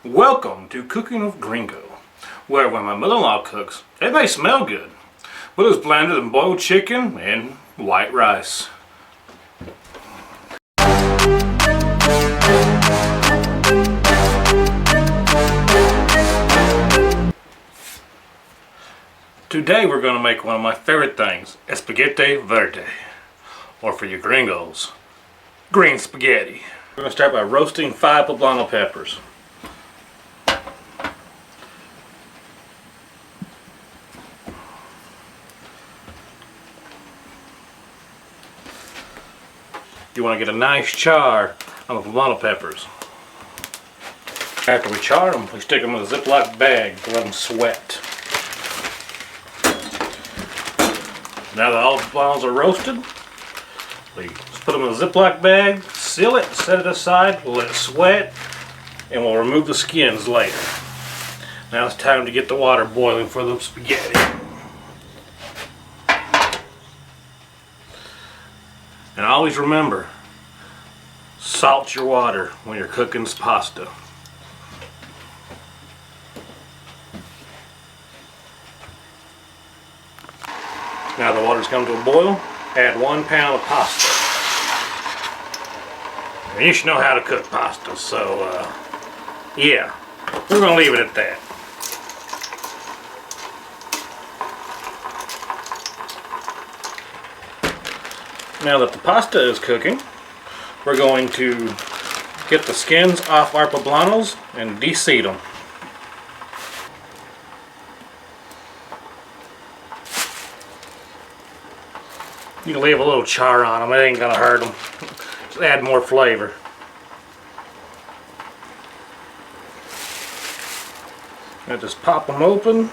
Welcome to Cooking with Gringo, where when my mother-in-law cooks, it may smell good, but it's blended in boiled chicken and white rice. Today we're going to make one of my favorite things, Espagueti Verde, or for you gringos, green spaghetti. We're going to start by roasting 5 poblano peppers. You want to get a nice char on the poblano peppers. After we char them, we stick them in a Ziploc bag to let them sweat. Now that all the poblanos are roasted, we just put them in a Ziploc bag, seal it, set it aside, we'll let it sweat, and we'll remove the skins later. Now it's time to get the water boiling for the spaghetti. And always remember, salt your water when you're cooking pasta. Now the water's come to a boil, add 1 pound of pasta. And you should know how to cook pasta, so yeah, we're going to leave it at that. Now that the pasta is cooking, we're going to get the skins off our poblanos and de-seed them. You can leave a little char on them, it ain't gonna hurt them. Just add more flavor. Now just pop them open.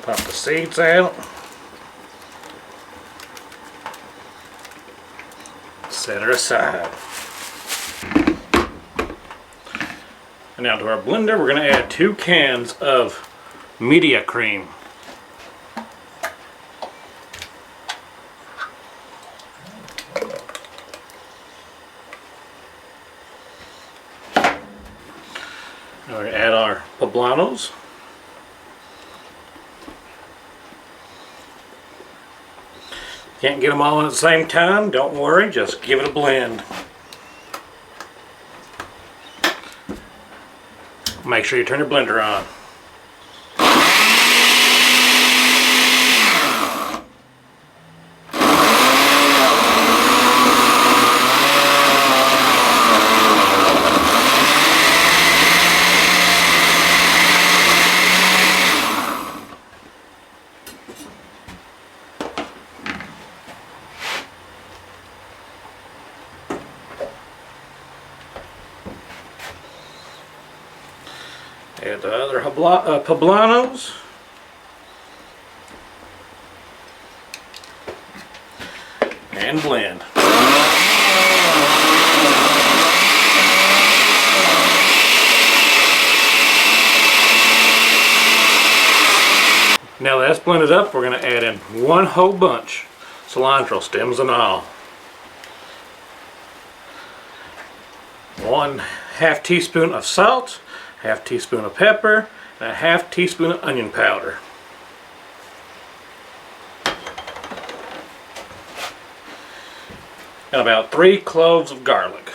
Pop the seeds out. Set her aside. And now to our blender, we're going to add 2 cans of media cream. Now we're going to add our poblanos. Can't get them all in at the same time, don't worry, just give it a blend. Make sure you turn your blender on. Add the other poblanos. And blend. Now that's blended up, we're going to add in 1 whole bunch, cilantro stems and all. 1/2 teaspoon of salt, 1/2 teaspoon of pepper, and 1/2 teaspoon of onion powder. And about 3 cloves of garlic.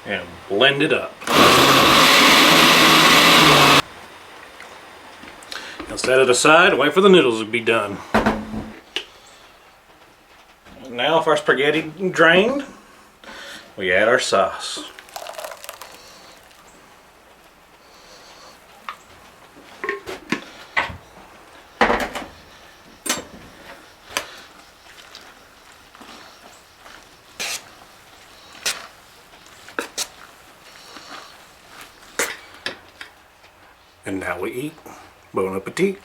And blend it up. And set it aside and wait for the noodles to be done. Now if our spaghetti drained, we add our sauce. And now we eat. Bon appetit.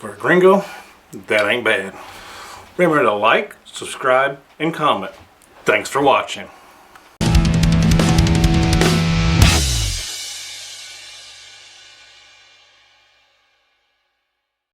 For a gringo, that ain't bad. Remember to like, subscribe, and comment. Thanks for watching.